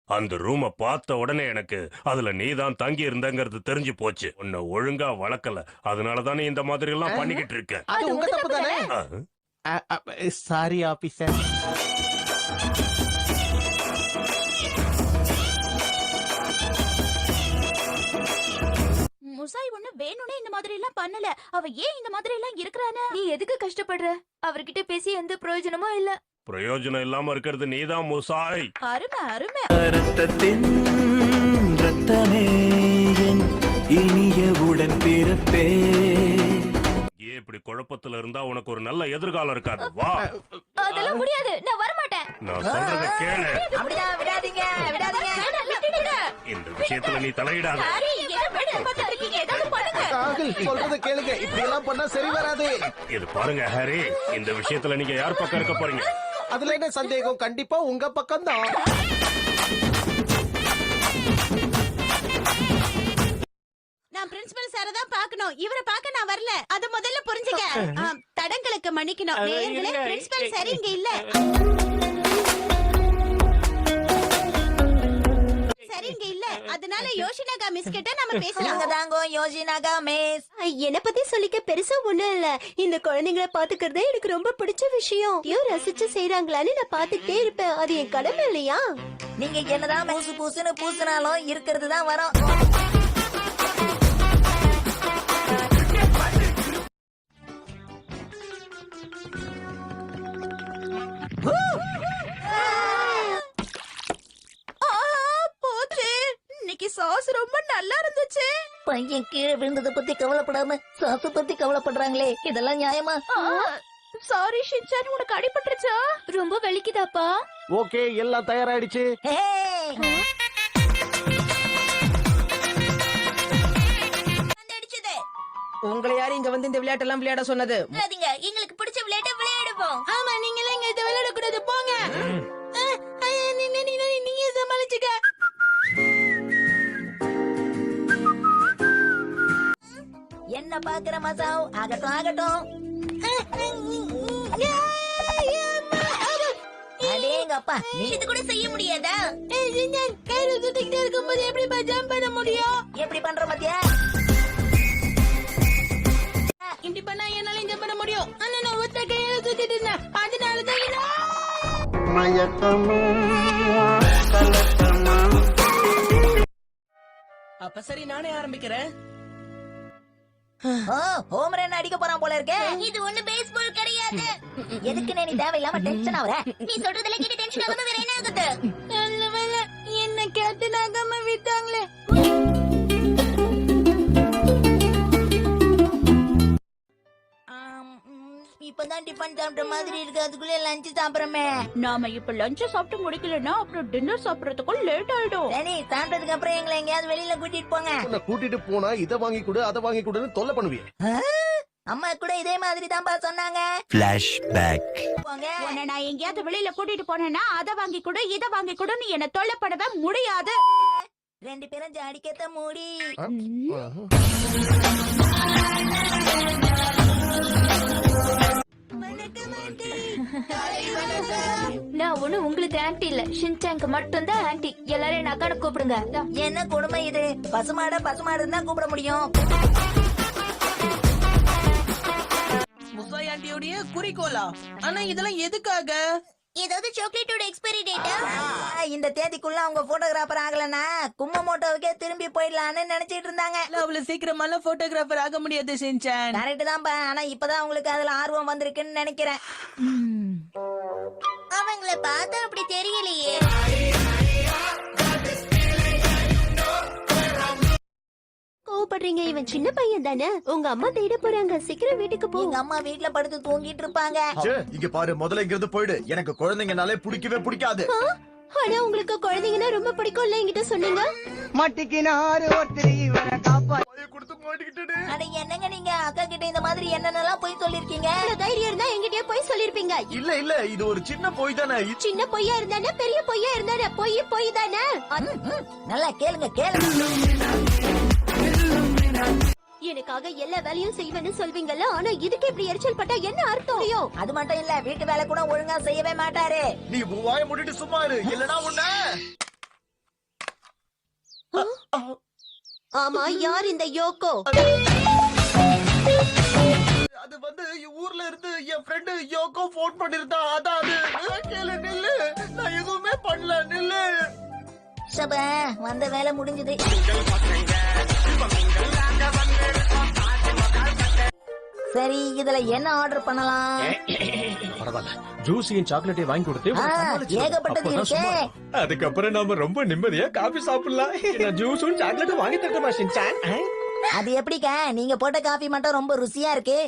அந்த ரூம பார்த்த உடனே எனக்கு அதுல நீதான் தங்கி இருந்தங்கிறது தெரிஞ்சு போச்சு. உன்னை ஒழுங்கா வளர்க்கல, அதனாலதானே இந்த மாதிரி எல்லாம் பண்ணிக்கிட்டு இருக்க. அது உங்க தப்பு தானே? Sorry officer. முசாய் ஒண்ணு வேணும்னே இந்த மாதிரி எல்லாம் பண்ணல. அவ ஏன் இந்த மாதிரி எல்லாம் இருக்கறானே? நீ எதுக்கு கஷ்டப்படுற? அவர்கிட்ட பேசி எந்த பிரயோஜனமும் இல்ல. பிரயோஜனம் இல்லாம இருக்கிறது நீதான் முசாய். அருமை அருமை. ரத்தத்தின் ரத்தமே என் இனிய உடன் பிறப்பே. ஏன் இப்படி குழப்பத்துல இருந்தா உனக்கு ஒரு நல்ல எதிர்காலம் இருக்காது. வா. அதெல்லாம் முடியாது, நான் வர மாட்டேன். நான் சொல்றத கேளு. அப்படிதான் விடாதீங்க, விடாதீங்க. இந்த விஷயத்துல நீ தலையிடாத. ஹரி, என்ன வேலை பார்த்து இருக்கீங்க? ஏதாவது பண்ணுங்க. ராகுல் சொல்றத கேளுங்க. இப்படி எல்லாம் பண்ணா சரி வராது. இது பாருங்க ஹரி, இந்த விஷயத்துல நீங்க யார் பக்கம் இருக்க போறீங்க? அதுல என்ன சந்தேகம்? கண்டிப்பா உங்க பக்கம் தான். நான் பிரின்சிபல் சார தான் பார்க்கணும். இவரை பார்க்க நான் வரல. அத முதல்ல புரிஞ்சுக்க. தடங்களுக்கு மன்னிக்கணும். நேயர்களே, பிரின்சிபல் சார் இங்க இல்ல. சரி இங்க இல்ல. அதனால யோஷினாகா மிஸ் கிட்ட நாம பேசலாம். தாங்கோ யோஷினாகா மிஸ். என்ன பத்தி சொல்லிக்க பெருசா ஒண்ணும் இல்ல. இந்த குழந்தைங்களை பாத்துக்கிறதே எனக்கு ரொம்ப பிடிச்ச விஷயம். ரசிச்சு செய்யறாங்களான்னு நான் பாத்துக்கிட்டே இருப்பேன். அது என் கடமை இல்லையா? நீங்க என்னதான் பூசு பூசுன்னு பூசினாலும் இருக்கிறது தான் வரும். சாஸ் ரொம்ப நல்லா இருந்துச்சு. பையன் கீழே விழுந்ததை பத்தி கவலைப்படாம சாசு பத்தி கவலைப்படுறாங்களே, இதெல்லாம் நியாயமா? சாரி ஷின்சான், உனக்கு அடிபட்டுருச்சா? ரொம்ப வலிக்குதாப்பா? ஓகே, எல்லாம் தயாராயிடுச்சு. உங்களை யாரும் இங்க வந்து இந்த விளையாட்டெல்லாம் விளையாட சொன்னது? எங்களுக்கு பிடிச்ச விளையாட்ட விளையாடுவோம். ஆமா, நீங்க எல்லாம் இங்க இதை விளையாட கூடாது. போங்க. நீங்க சமாளிச்சுக்க. என்ன பாக்குற மசாவ்? ஆகட்டும் ஆகட்டும். அடேங்கப்பா, நீ இது கூட செய்ய முடியாதா? கையில சுத்திக்கிட்டே இருக்கும்போது எப்படி ஜம்ப் பண்ண முடியும்? எப்படி பண்ற மத்தியா? இப்படி பண்ணா என்னால ஜம்ப் பண்ண முடியும். ஆனா நான் ஒத்த கையில சுத்திட்டு இருந்தேன். அதனாலதான் அப்ப சரி, நானே ஆரம்பிக்கிறேன். ஹோம் ரன் அடிக்க போறான் போல இருக்கே. இது ஒண்ணு பேஸ்பால் கிடையாது. எதுக்கு நீ தேவையில்லாம டென்ஷன் ஆகுற? நீ சொல்றதுல கேட்டு டென்ஷன் ஆகாம வேற என்ன ஆகுது? நல்ல வேளை என்ன கேப்டன் ஆகாம விட்டாங்களே. இப்பதான் டிஃபன் சாப்பிட்ட மாதிரி இருக்கு, அதுக்குள்ள லஞ்ச் சாப்பிடுறமே. நாம இப்ப லஞ்ச் சாப்பிட்டு முடிக்கலன்னா அப்புறம் டின்னர் சாப்பிடறதுக்கு லேட் ஆயிடும். சரி, சாப்பிட்டதுக்கு அப்புறம் எங்களை எங்கேயாவது வெளியில கூட்டிட்டு போங்க. உன்னை கூட்டிட்டு போனா இதை வாங்கி கொடு, அதை வாங்கி கொடுன்னு தொல்லை பண்ணுவீங்க. அம்மா கூட இதே மாதிரி தான்ப்பா சொன்னாங்க. போங்க. உன்னை நான் எங்கேயாவது வெளியில கூட்டிட்டு போனேன்னா அதை வாங்கி கொடு, இதை வாங்கி கொடுன்னு என்ன தொல்லை பண்ணவே முடியாது. ரெண்டு பேரும் ஜாடிக்கத்த மூடி. நான் ஒண்ணு உங்களுக்கு ஆன்டி இல்ல, ஷின்சாங்க்கு மட்டும் தான் ஆன்டி. எல்லாரும் என்ன அக்கான கூப்பிடுங்க. என்ன கொடுமை இது? பசுமாட பசுமாடுன்னு தான் கூப்பிட முடியும். முசாய் ஆண்டியோடைய குறிக்கோளா? ஆனா இதெல்லாம் எதுக்காக? ஏதாவது சாக்லேட்டோட எக்ஸ்பைரி டேட்டா? இந்த தேதிக்குள்ள அவங்க போட்டோகிராஃபர் ஆகலன்னா கும்மமோட்டோவுக்கே திரும்பி போயிடலான்னு நினைச்சிட்டு இருந்தாங்க. அவ்வளவு சீக்கிரமாலாம் போட்டோகிராஃபர் ஆக முடியாது ஷின்சான். கரெக்ட் தான்ப்பா, ஆனா இப்பதான் அவங்களுக்கு அதுல ஆர்வம் வந்திருக்குன்னு நினைக்கிறேன். அவங்கள பார்த்தா அப்படி தெரியலையே. கோவப்படுறீங்க? இவன் சின்ன பையன் தானே. உங்க அம்மா தேட போறாங்க. சீக்கிரம் வீட்டுக்கு போ. எங்க அம்மா வீட்டுல படுத்து தூங்கிட்டு இருப்பாங்க. இங்க பாரு, முதல்ல இங்கிருந்து போயிடு. எனக்கு குழந்தைங்கனாலே பிடிக்கவே பிடிக்காது. ஆனா உங்களுக்கு குழந்தைங்கன்னா ரொம்ப பிடிக்கும்ல, என்கிட்ட சொன்னீங்க. மாட்டிக்கினாரு ஒருத்தர் இவனை காப்பா. அட என்னங்க நீங்க அக்கா கிட்ட இந்த மாதிரி என்னென்னலாம் போய் சொல்லிருக்கீங்க? தைரியம் இருந்தா என்கிட்டயே போய் சொல்லிருப்பீங்க. இல்ல இல்ல, இது ஒரு சின்ன பொய் தானே. சின்ன பொய்யா இருந்தானே பெரிய பொய்யா இருந்தானே பொய் தானே. நல்லா கேளுங்க கேளுங்க. எனக்காக எல்லா வேலையும் செய்வேன்னு சொல்வீங்கல்ல, ஆனா இதுக்கு இப்படி எரிச்சல் பட்டா என்ன அர்த்தம்? அது மட்டும் இல்ல, வீட்டு வேலை கூட ஒழுங்கா செய்யவே மாட்டாரு. நீ வாய மூடிட்டு சும்மா இரு, இல்லனா உன்ன. ஆமா, யார் இந்த யோகோ? அது வந்து ஊர்ல இருந்து என் ஃப்ரெண்டு யோகோ போன் பண்ணிருந்தா. அதான் அது. கேளு, நில்லு. நான் எதுவுமே பண்ணல, நில்லு. சபா வந்த வேலை முடிஞ்சது. சரி, இதுல என்ன ஆர்டர் பண்ணலாம்? பரவாயில்ல, ஜூஸையும் சாக்லேட்டையும் வாங்கி கொடுத்து ஆ, ஏகப்பட்டது இருக்கே. அதுக்கப்புறம் நாம ரொம்ப நிம்மதியா காபி சாப்பிடலாம். ஜூஸும் சாக்லேட்டும் வாங்கி தரட்டுமா ஷின்சான்? அது எப்படிக்கா, நீங்க போட்ட காஃபி மட்டும் ரொம்ப ருசியா இருக்கு.